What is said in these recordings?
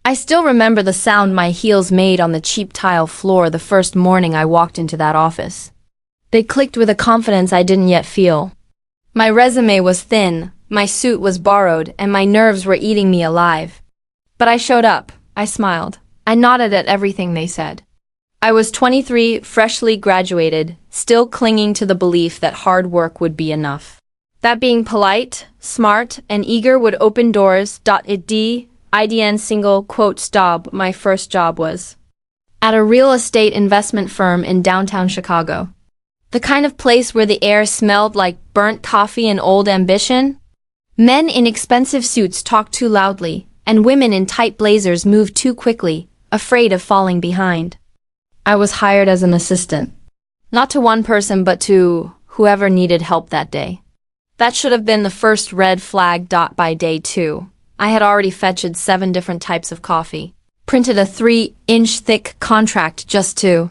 I still remember the sound my heels made on the cheap tile floor the first morning I walked into that office. They clicked with a confidence I didn't yet feel. My resume was thin, my suit was borrowed, and my nerves were eating me alive. But I showed up. I smiled. I nodded at everything they said. I was 23, freshly graduated, still clinging to the belief that hard work would be enough. That being polite, smart, and eager would open doors. IDN single quote stop. My first job was at a real estate investment firm in downtown Chicago. The kind of place where the air smelled like burnt coffee and old ambition. Men in expensive suits talked too loudly, and women in tight blazers moved too quickly, afraid of falling behind. I was hired as an assistant. Not to one person, but to whoever needed help that day. That should have been the first red flag. By day 2, I had already fetched 7 different types of coffee, printed a 3-inch thick contract just to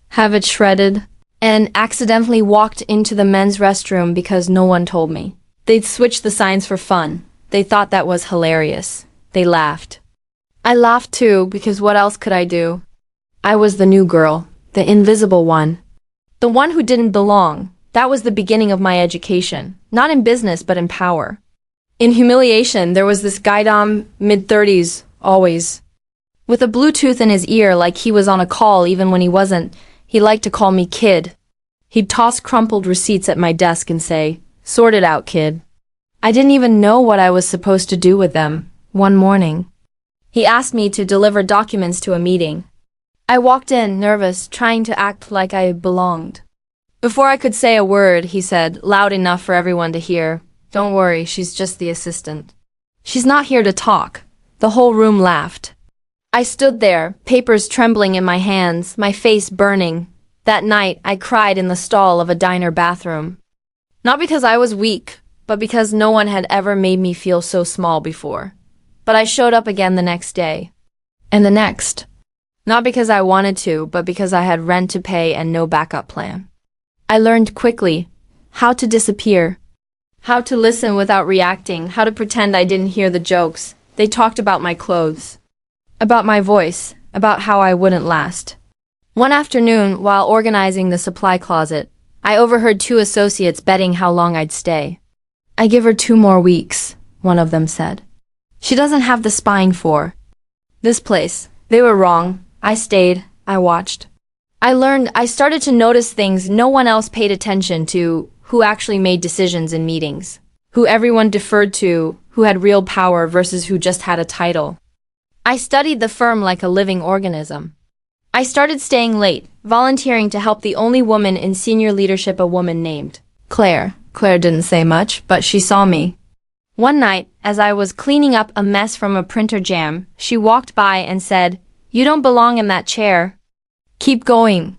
have it shredded, and accidentally walked into the men's restroom because no one told me. They'd switched the signs for fun. They thought that was hilarious. They laughed. I laughed too, because what else could I do? I was the new girl, the invisible one. The one who didn't belong. That was the beginning of my education, not in business but in power. In humiliation, there was this guy mid-30s, always, with a Bluetooth in his ear like he was on a call even when he wasn't. He liked to call me kid. He'd toss crumpled receipts at my desk and say, "Sort it out, kid." I didn't even know what I was supposed to do with them. One morning, he asked me to deliver documents to a meeting. I walked in, nervous, trying to act like I belonged. Before I could say a word, he said, loud enough for everyone to hear, "Don't worry, she's just the assistant. She's not here to talk." The whole room laughed. I stood there, papers trembling in my hands, my face burning. That night, I cried in the stall of a diner bathroom. Not because I was weak, but because no one had ever made me feel so small before. But I showed up again the next day. And the next. Not because I wanted to, but because I had rent to pay and no backup plan. I learned quickly how to disappear, how to listen without reacting, how to pretend I didn't hear the jokes. They talked about my clothes, about my voice, about how I wouldn't last. One afternoon, while organizing the supply closet, I overheard 2 associates betting how long I'd stay. "I give her 2 more weeks," one of them said. "She doesn't have the spine for this place." They were wrong. I stayed. I watched. I started to notice things no one else paid attention to, who actually made decisions in meetings, who everyone deferred to, who had real power versus who just had a title. I studied the firm like a living organism. I started staying late, volunteering to help the only woman in senior leadership, a woman named Claire. Claire didn't say much, but she saw me. One night, as I was cleaning up a mess from a printer jam, she walked by and said, "You don't belong in that chair. Keep going."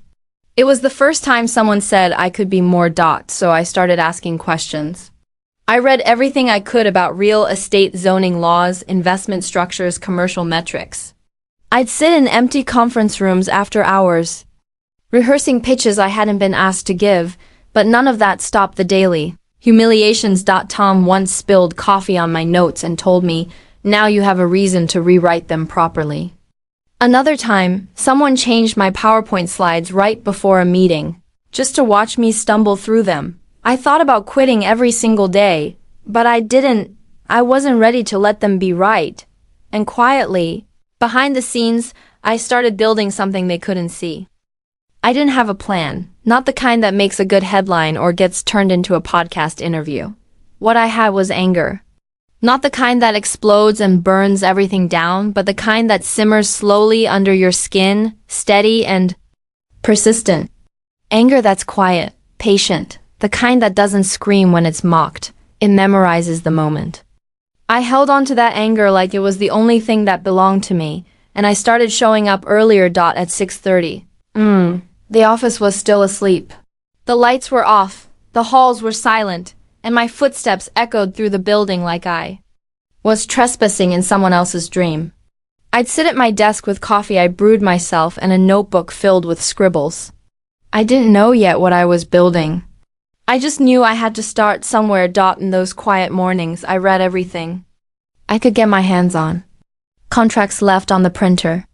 It was the first time someone said I could be more. So I started asking questions. I read everything I could about real estate zoning laws, investment structures, commercial metrics. I'd sit in empty conference rooms after hours, rehearsing pitches I hadn't been asked to give, but none of that stopped the daily humiliations. Tom once spilled coffee on my notes and told me, "Now you have a reason to rewrite them properly." Another time, someone changed my PowerPoint slides right before a meeting, just to watch me stumble through them. I thought about quitting every single day, but I didn't. I wasn't ready to let them be right. And quietly, behind the scenes, I started building something they couldn't see. I didn't have a plan, not the kind that makes a good headline or gets turned into a podcast interview. What I had was anger. Not the kind that explodes and burns everything down, but the kind that simmers slowly under your skin, steady and persistent. Anger that's quiet, patient, the kind that doesn't scream when it's mocked. It memorizes the moment. I held on to that anger like it was the only thing that belonged to me, and I started showing up earlier. At 6:30. The office was still asleep. The lights were off, the halls were silent, and my footsteps echoed through the building like I was trespassing in someone else's dream. I'd sit at my desk with coffee I brewed myself and a notebook filled with scribbles. I didn't know yet what I was building. I just knew I had to start somewhere. In those quiet mornings, I read everything I could get my hands on. Contracts left on the printer.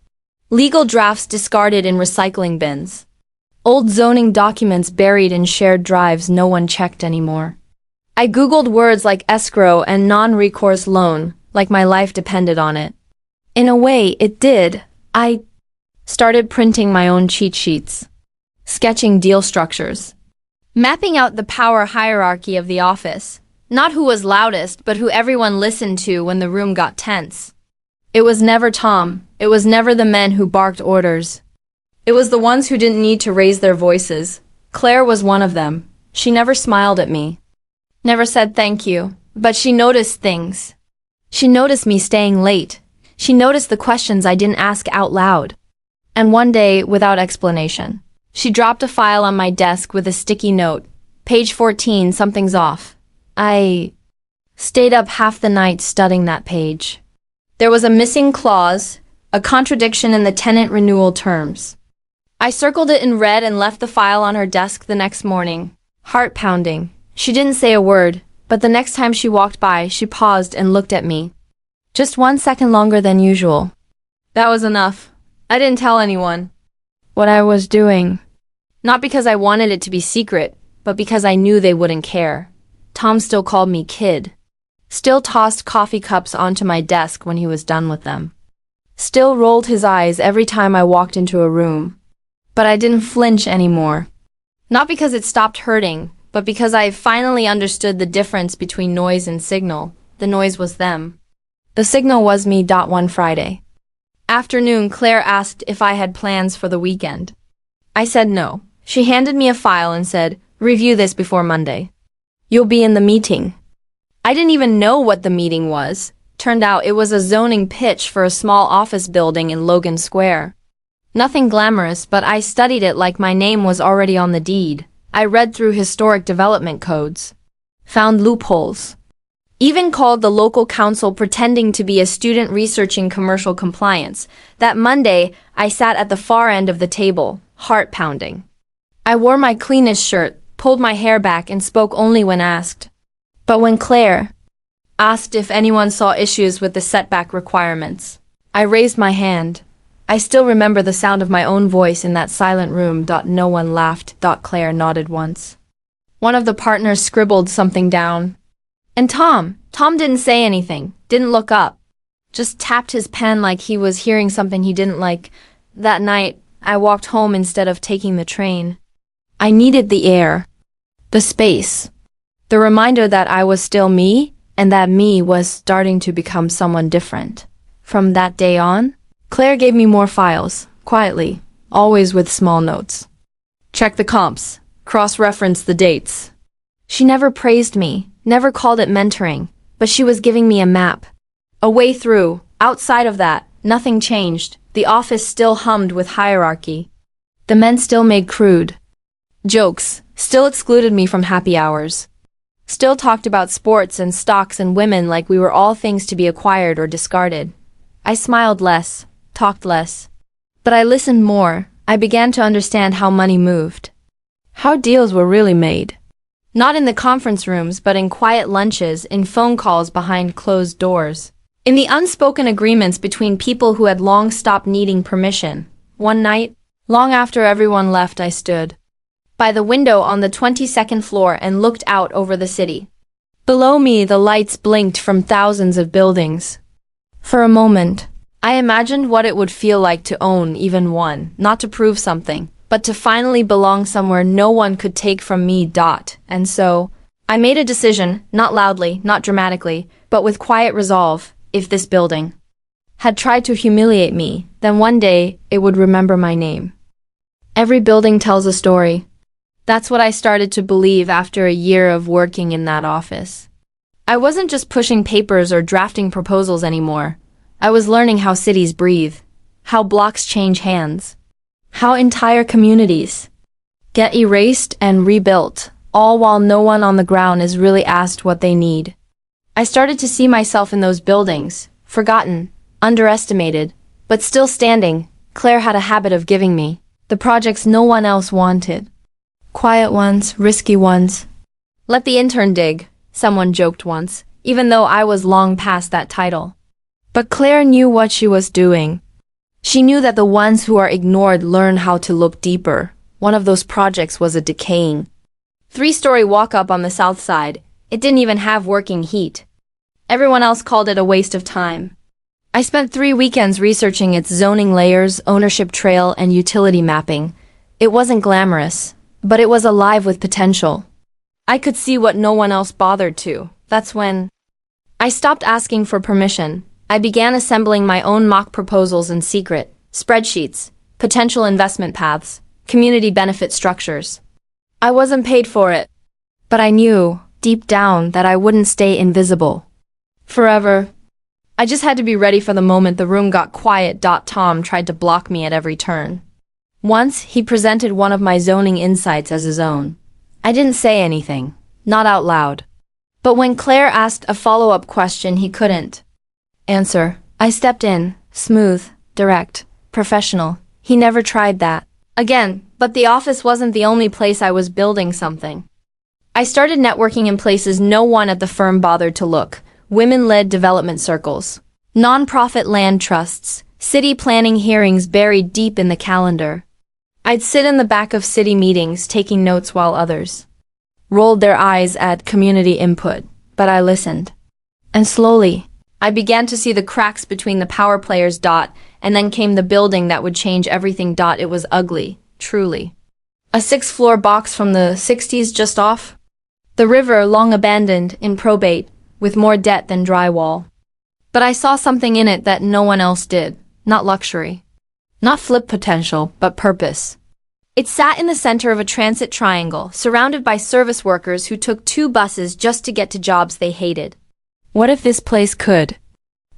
Legal drafts discarded in recycling bins. Old zoning documents buried in shared drives no one checked anymore. I googled words like escrow and non-recourse loan, like my life depended on it. In a way, it did. I started printing my own cheat sheets, sketching deal structures, mapping out the power hierarchy of the office, not who was loudest, but who everyone listened to when the room got tense. It was never Tom. It was never the men who barked orders. It was the ones who didn't need to raise their voices. Claire was one of them. She never smiled at me, never said thank you, but she noticed things. She noticed me staying late. She noticed the questions I didn't ask out loud. And one day, without explanation, she dropped a file on my desk with a sticky note. Page 14, something's off. I stayed up half the night studying that page. There was a missing clause, a contradiction in the tenant renewal terms. I circled it in red and left the file on her desk the next morning. Heart pounding. She didn't say a word, but the next time she walked by, she paused and looked at me. Just 1 second longer than usual. That was enough. I didn't tell anyone what I was doing. Not because I wanted it to be secret, but because I knew they wouldn't care. Tom still called me kid. Still tossed coffee cups onto my desk when he was done with them. Still rolled his eyes every time I walked into a room. But I didn't flinch anymore. Not because it stopped hurting, but because I finally understood the difference between noise and signal. The noise was them. The signal was me. One Friday afternoon, Claire asked if I had plans for the weekend. I said no. She handed me a file and said, "Review this before Monday. You'll be in the meeting." I didn't even know what the meeting was. Turned out it was a zoning pitch for a small office building in Logan Square. Nothing glamorous, but I studied it like my name was already on the deed. I read through historic development codes, found loopholes, even called the local council pretending to be a student researching commercial compliance. That Monday, I sat at the far end of the table, heart pounding. I wore my cleanest shirt, pulled my hair back, and spoke only when asked. But when Claire asked if anyone saw issues with the setback requirements, I raised my hand. I still remember the sound of my own voice in that silent room. No one laughed. Claire nodded once. One of the partners scribbled something down. And Tom didn't say anything, didn't look up, just tapped his pen like he was hearing something he didn't like. That night, I walked home instead of taking the train. I needed the air, the space, the reminder that I was still me, and that me was starting to become someone different. From that day on, Claire gave me more files, quietly, always with small notes. Check the comps, cross-reference the dates. She never praised me, never called it mentoring, but she was giving me a map, a way through. Outside of that, nothing changed. The office still hummed with hierarchy. The men still made crude jokes, still excluded me from happy hours, still talked about sports and stocks and women like we were all things to be acquired or discarded. I smiled less, talked less, but I listened more. I began to understand how money moved, how deals were really made. Not in the conference rooms, but in quiet lunches, in phone calls behind closed doors, in the unspoken agreements between people who had long stopped needing permission. One night, long after everyone left, I stood by the window on the 22nd floor and looked out over the city. Below me, the lights blinked from thousands of buildings. For a moment, I imagined what it would feel like to own even one, not to prove something, but to finally belong somewhere no one could take from me. And so, I made a decision, not loudly, not dramatically, but with quiet resolve. If this building had tried to humiliate me, then one day it would remember my name. Every building tells a story. That's what I started to believe after a year of working in that office. I wasn't just pushing papers or drafting proposals anymore. I was learning how cities breathe, how blocks change hands, how entire communities get erased and rebuilt, all while no one on the ground is really asked what they need. I started to see myself in those buildings, forgotten, underestimated, but still standing. Claire had a habit of giving me the projects no one else wanted. Quiet ones, risky ones. Let the intern dig, someone joked once, even though I was long past that title. But Claire knew what she was doing. She knew that the ones who are ignored learn how to look deeper. One of those projects was a decaying three-story walk-up on the south side. It didn't even have working heat. Everyone else called it a waste of time. I spent 3 weekends researching its zoning layers, ownership trail, and utility mapping. It wasn't glamorous, but it was alive with potential. I could see what no one else bothered to. That's when I stopped asking for permission. I began assembling my own mock proposals in secret, spreadsheets, potential investment paths, community benefit structures. I wasn't paid for it, but I knew, deep down, that I wouldn't stay invisible forever. I just had to be ready for the moment the room got quiet. Tom tried to block me at every turn. Once, he presented one of my zoning insights as his own. I didn't say anything, not out loud. But when Claire asked a follow-up question, he couldn't answer. I stepped in, smooth, direct, professional. He never tried that again, but the office wasn't the only place I was building something. I started networking in places no one at the firm bothered to look. Women-led development circles, non-profit land trusts, city planning hearings buried deep in the calendar. I'd sit in the back of city meetings taking notes while others rolled their eyes at community input, but I listened. And slowly, I began to see the cracks between the power players. And then came the building that would change everything. It was ugly, truly. A 6-floor box from the 60s just off. The river long abandoned, in probate, with more debt than drywall. But I saw something in it that no one else did. Not luxury. Not flip potential, but purpose. It sat in the center of a transit triangle, surrounded by service workers who took 2 buses just to get to jobs they hated. What if this place could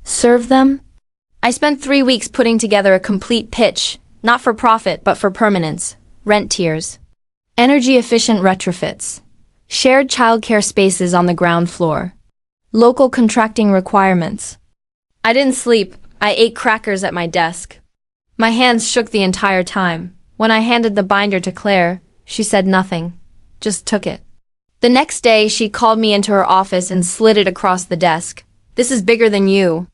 serve them? I spent 3 weeks putting together a complete pitch, not for profit, but for permanence, rent tiers, energy-efficient retrofits, shared childcare spaces on the ground floor, local contracting requirements. I didn't sleep. I ate crackers at my desk. My hands shook the entire time. When I handed the binder to Claire, she said nothing, just took it. The next day, she called me into her office and slid it across the desk. This is bigger than you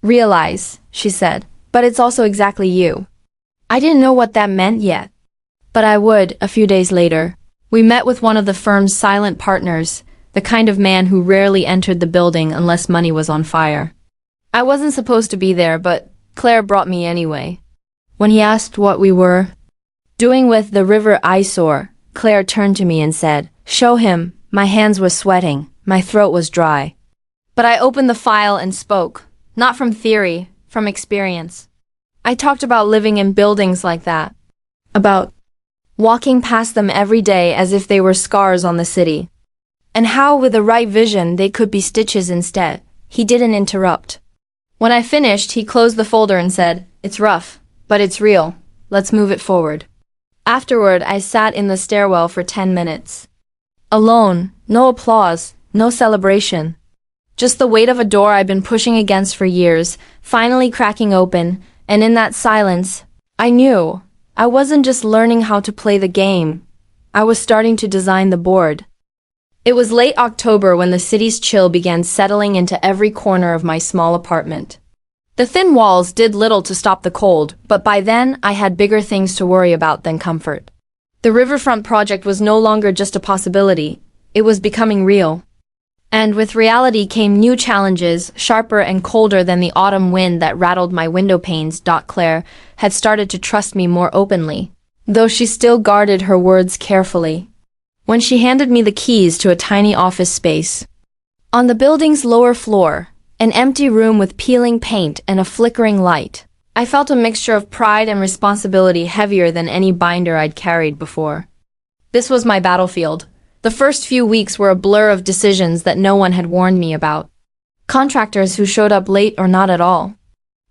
realize, she said, but it's also exactly you. I didn't know what that meant yet, but I would a few days later. We met with one of the firm's silent partners, the kind of man who rarely entered the building unless money was on fire. I wasn't supposed to be there, but Claire brought me anyway. When he asked what we were doing with the river eyesore, Claire turned to me and said, "Show him." My hands were sweating, my throat was dry. But I opened the file and spoke, not from theory, from experience. I talked about living in buildings like that, about walking past them every day as if they were scars on the city, and how with the right vision they could be stitches instead. He didn't interrupt. When I finished, he closed the folder and said, "It's rough, but it's real. Let's move it forward." Afterward, I sat in the stairwell for 10 minutes. Alone, no applause, no celebration. Just the weight of a door I'd been pushing against for years, finally cracking open, and in that silence, I knew I wasn't just learning how to play the game. I was starting to design the board. It was late October when the city's chill began settling into every corner of my small apartment. The thin walls did little to stop the cold, but by then I had bigger things to worry about than comfort. The riverfront project was no longer just a possibility, it was becoming real. And with reality came new challenges, sharper and colder than the autumn wind that rattled my window panes. Claire had started to trust me more openly, though she still guarded her words carefully. When she handed me the keys to a tiny office space on the building's lower floor, an empty room with peeling paint and a flickering light, I felt a mixture of pride and responsibility heavier than any binder I'd carried before. This was my battlefield. The first few weeks were a blur of decisions that no one had warned me about. Contractors who showed up late or not at all.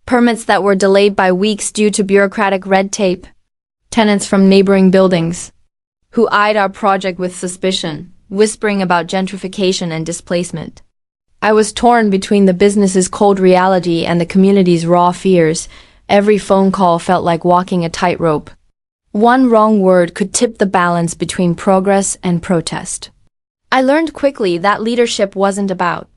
Permits that were delayed by weeks due to bureaucratic red tape. Tenants from neighboring buildings who eyed our project with suspicion, whispering about gentrification and displacement. I was torn between the business's cold reality and the community's raw fears. Every phone call felt like walking a tightrope. One wrong word could tip the balance between progress and protest. I learned quickly that leadership wasn't about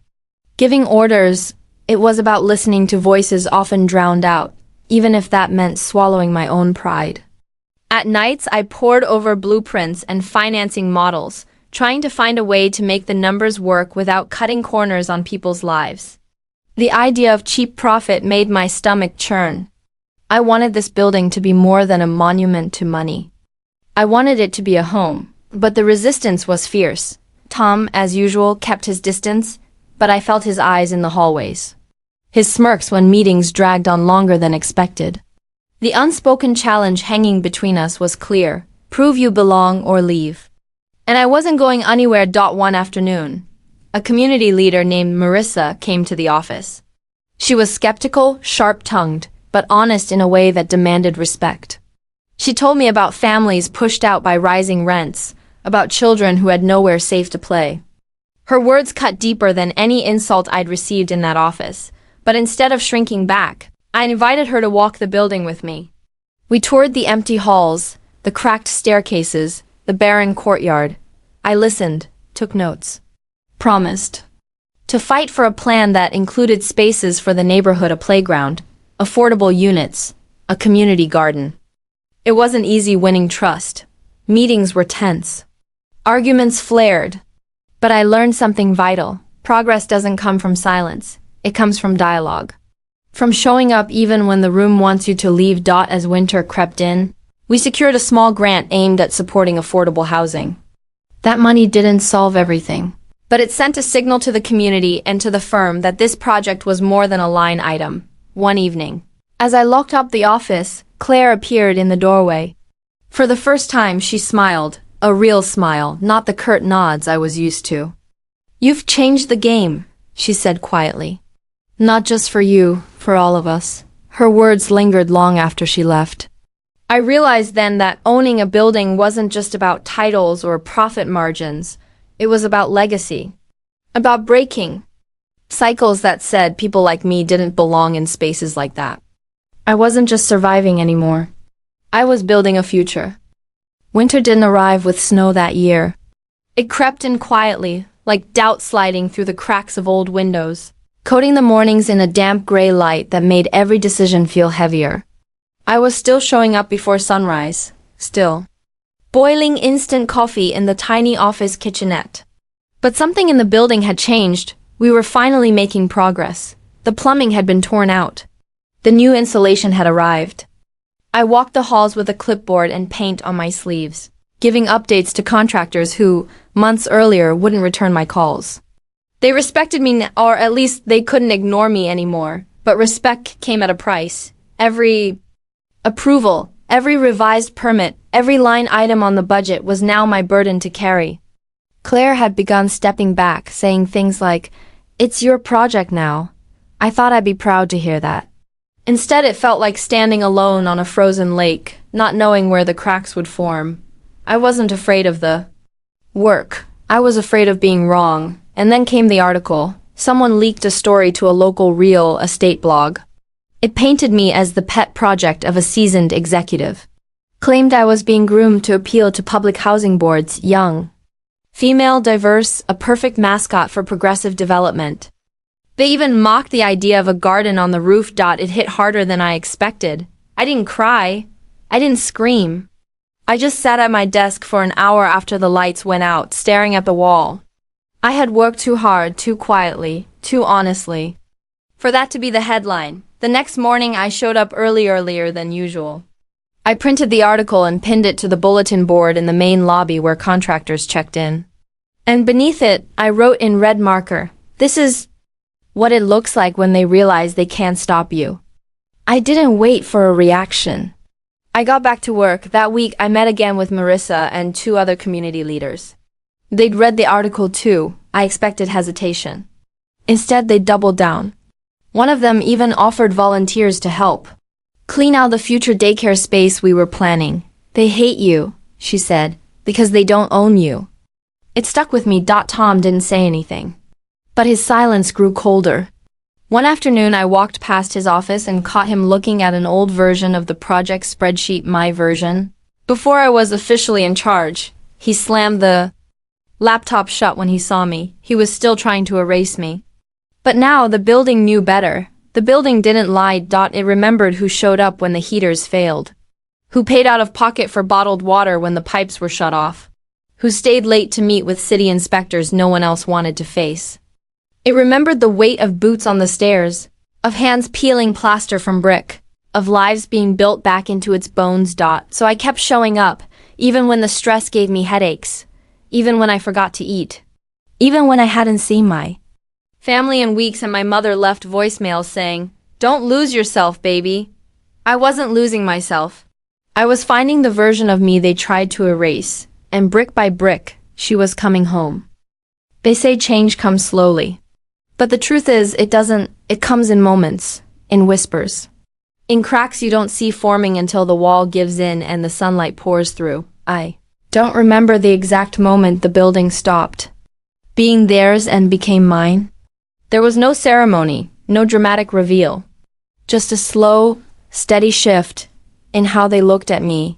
giving orders, It was about listening to voices often drowned out, even if that meant swallowing my own pride. At nights, I pored over blueprints and financing models, trying to find a way to make the numbers work without cutting corners on people's lives. The idea of cheap profit made my stomach churn. I wanted this building to be more than a monument to money. I wanted it to be a home, but the resistance was fierce. Tom, as usual, kept his distance, but I felt his eyes in the hallways. His smirks when meetings dragged on longer than expected. The unspoken challenge hanging between us was clear: prove you belong or leave. And I wasn't going anywhere. One afternoon, a community leader named Marissa came to the office. She was skeptical, sharp-tongued, but honest in a way that demanded respect. She told me about families pushed out by rising rents, about children who had nowhere safe to play. Her words cut deeper than any insult I'd received in that office, but instead of shrinking back, I invited her to walk the building with me. We toured the empty halls, the cracked staircases, the barren courtyard. I listened, took notes. Promised to fight for a plan that included spaces for the neighborhood, a playground, affordable units, a community garden. It wasn't easy winning trust. Meetings were tense. Arguments flared. But I learned something vital. Progress doesn't come from silence. It comes from dialogue. From showing up even when the room wants you to leave. As winter crept in, we secured a small grant aimed at supporting affordable housing. That money didn't solve everything, but it sent a signal to the community and to the firm that this project was more than a line item. One evening, as I locked up the office, Claire appeared in the doorway. For the first time, she smiled, a real smile, not the curt nods I was used to. "You've changed the game," she said quietly. "Not just for you, for all of us." Her words lingered long after she left. I realized then that owning a building wasn't just about titles or profit margins. It was about legacy. About breaking cycles that said people like me didn't belong in spaces like that. I wasn't just surviving anymore. I was building a future. Winter didn't arrive with snow that year. It crept in quietly, like doubt sliding through the cracks of old windows, coating the mornings in a damp gray light that made every decision feel heavier. I was still showing up before sunrise, still boiling instant coffee in the tiny office kitchenette. But something in the building had changed. We were finally making progress. The plumbing had been torn out. The new insulation had arrived. I walked the halls with a clipboard and paint on my sleeves, giving updates to contractors who, months earlier, wouldn't return my calls. They respected me, or at least they couldn't ignore me anymore, but respect came at a price. Every approval, every revised permit, every line item on the budget was now my burden to carry. Claire had begun stepping back, saying things like, "It's your project now." I thought I'd be proud to hear that. Instead, it felt like standing alone on a frozen lake, not knowing where the cracks would form. I wasn't afraid of the work. I was afraid of being wrong. And then came the article. Someone leaked a story to a local real estate blog. It painted me as the pet project of a seasoned executive. Claimed I was being groomed to appeal to public housing boards, young, female, diverse, a perfect mascot for progressive development. They even mocked the idea of a garden on the roof. It hit harder than I expected. I didn't cry. I didn't scream. I just sat at my desk for an hour after the lights went out, staring at the wall. I had worked too hard, too quietly, too honestly, for that to be the headline. The next morning, I showed up earlier than usual. I printed the article and pinned it to the bulletin board in the main lobby where contractors checked in. And beneath it, I wrote in red marker, "This is what it looks like when they realize they can't stop you." I didn't wait for a reaction. I got back to work. That week, I met again with Marissa and 2 other community leaders. They'd read the article too. I expected hesitation. Instead, they doubled down. One of them even offered volunteers to help clean out the future daycare space we were planning. "They hate you," she said, "because they don't own you." It stuck with me. Tom didn't say anything, but his silence grew colder. One afternoon, I walked past his office and caught him looking at an old version of the project spreadsheet, my version. Before I was officially in charge, he slammed the laptop shut when he saw me. He was still trying to erase me. But now the building knew better. The building didn't lie. It remembered who showed up when the heaters failed, who paid out of pocket for bottled water when the pipes were shut off, who stayed late to meet with city inspectors no one else wanted to face. It remembered the weight of boots on the stairs, of hands peeling plaster from brick, of lives being built back into its bones. So I kept showing up, even when the stress gave me headaches, even when I forgot to eat, even when I hadn't seen my family in weeks and my mother left voicemails saying, "Don't lose yourself, baby." I wasn't losing myself. I was finding the version of me they tried to erase, and brick by brick, she was coming home. They say change comes slowly. But the truth is, it doesn't. It comes in moments, in whispers, in cracks you don't see forming until the wall gives in and the sunlight pours through. I don't remember the exact moment the building stopped being theirs and became mine. There was no ceremony, no dramatic reveal, just a slow, steady shift in how they looked at me,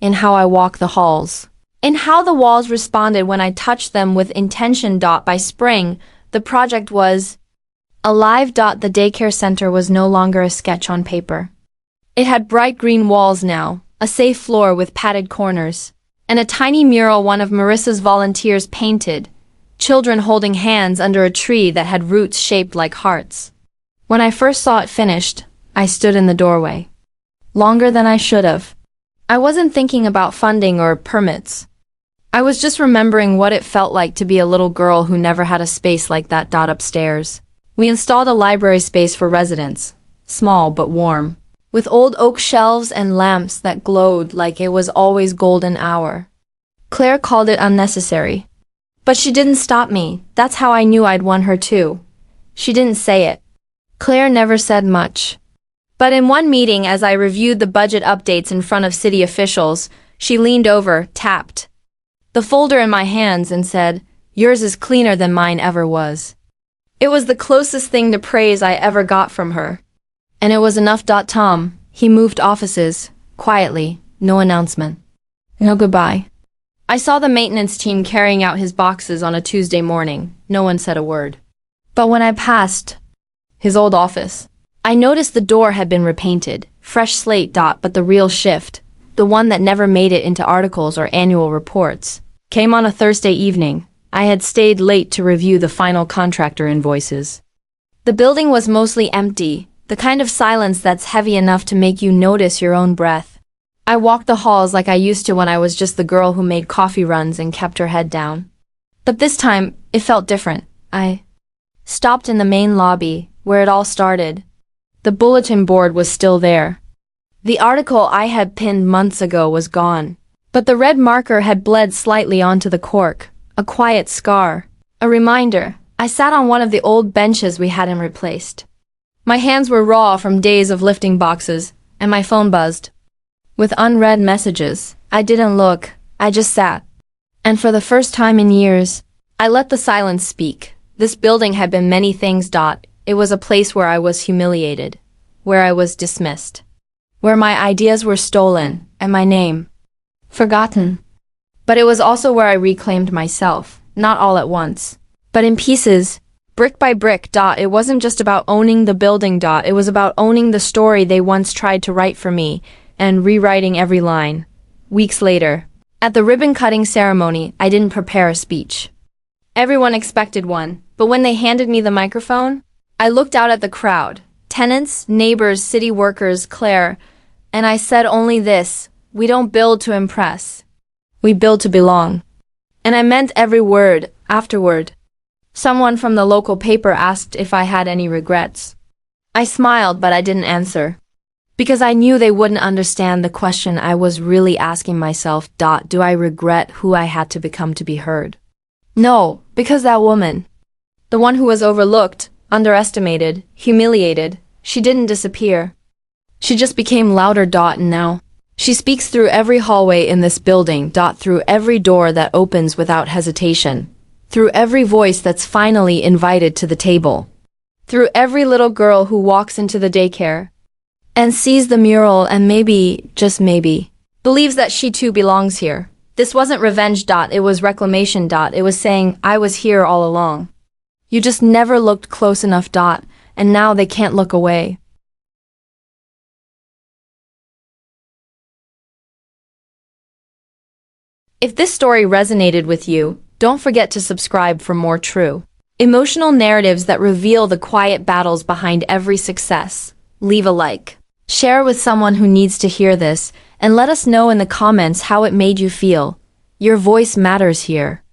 in how I walked the halls, in how the walls responded when I touched them with intention. By spring, the project was alive. The daycare center was no longer a sketch on paper. It had bright green walls now, a safe floor with padded corners, and a tiny mural one of Marissa's volunteers painted, children holding hands under a tree that had roots shaped like hearts. When I first saw it finished, I stood in the doorway. Longer than I should have. I wasn't thinking about funding or permits. I was just remembering what it felt like to be a little girl who never had a space like that. Upstairs, we installed a library space for residents, small but warm, with old oak shelves and lamps that glowed like it was always golden hour. Claire called it unnecessary. But she didn't stop me. That's how I knew I'd won her too. She didn't say it. Claire never said much. But in one meeting, as I reviewed the budget updates in front of city officials, she leaned over, tapped the folder in my hands and said, "Yours is cleaner than mine ever was." It was the closest thing to praise I ever got from her. And it was enough. Tom, he moved offices, quietly, no announcement. No goodbye. I saw the maintenance team carrying out his boxes on a Tuesday morning. No one said a word. But when I passed his old office, I noticed the door had been repainted, fresh slate. But the real shift, the one that never made it into articles or annual reports, came on a Thursday evening. I had stayed late to review the final contractor invoices. The building was mostly empty, the kind of silence that's heavy enough to make you notice your own breath. I walked the halls like I used to when I was just the girl who made coffee runs and kept her head down. But this time, it felt different. I stopped in the main lobby, where it all started. The bulletin board was still there. The article I had pinned months ago was gone. But the red marker had bled slightly onto the cork, a quiet scar, a reminder. I sat on one of the old benches we hadn't replaced. My hands were raw from days of lifting boxes, and my phone buzzed with unread messages. I didn't look, I just sat. And for the first time in years, I let the silence speak. This building had been many things. It was a place where I was humiliated, where I was dismissed, where my ideas were stolen, and my name forgotten. But it was also where I reclaimed myself, not all at once, but in pieces, brick by brick. It wasn't just about owning the building. It was about owning the story they once tried to write for me, and rewriting every line. Weeks later, at the ribbon-cutting ceremony, I didn't prepare a speech. Everyone expected one, but when they handed me the microphone, I looked out at the crowd, tenants, neighbors, city workers, Claire, and I said only this: we don't build to impress. We build to belong. And I meant every word. Afterward, someone from the local paper asked if I had any regrets. I smiled, but I didn't answer. Because I knew they wouldn't understand the question I was really asking myself. Do I regret who I had to become to be heard? No, because that woman, the one who was overlooked, underestimated, humiliated, she didn't disappear. She just became louder. And now, she speaks through every hallway in this building. Through every door that opens without hesitation. Through every voice that's finally invited to the table. Through every little girl who walks into the daycare and sees the mural and maybe, just maybe, believes that she too belongs here. This wasn't revenge. It was reclamation. It was saying, I was here all along. You just never looked close enough. And now they can't look away. If this story resonated with you, don't forget to subscribe for more true, emotional narratives that reveal the quiet battles behind every success. Leave a like, share with someone who needs to hear this, and let us know in the comments how it made you feel. Your voice matters here.